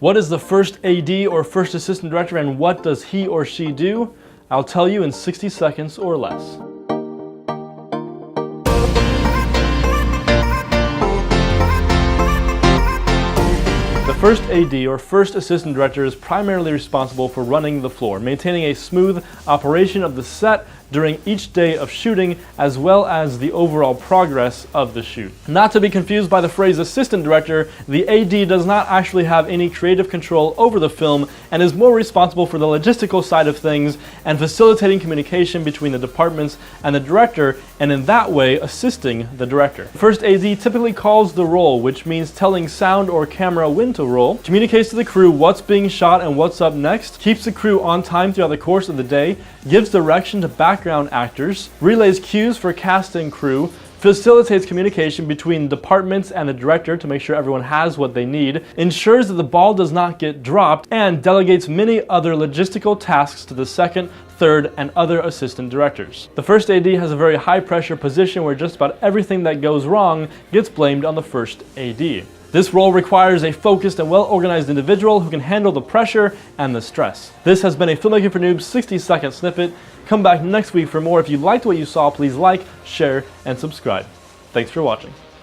What is the first AD or first assistant director and what does he or she do? I'll tell you in 60 seconds or less. The first AD or first assistant director is primarily responsible for running the floor, maintaining a smooth operation of the set during each day of shooting, as well as the overall progress of the shoot. Not to be confused by the phrase assistant director, the AD does not actually have any creative control over the film and is more responsible for the logistical side of things and facilitating communication between the departments and the director, and in that way assisting the director. The first AD typically calls the roll, which means telling sound or camera when to roll, communicates to the crew what's being shot and what's up next, keeps the crew on time throughout the course of the day, gives direction to background actors, relays cues for cast and crew, facilitates communication between departments and the director to make sure everyone has what they need, ensures that the ball does not get dropped, and delegates many other logistical tasks to the second, third, and other assistant directors. The first AD has a very high pressure position where just about everything that goes wrong gets blamed on the first AD. This role requires a focused and well-organized individual who can handle the pressure and the stress. This has been a Filmmaking for Noobs 60-second snippet. Come back next week for more. If you liked what you saw, please like, share, and subscribe. Thanks for watching.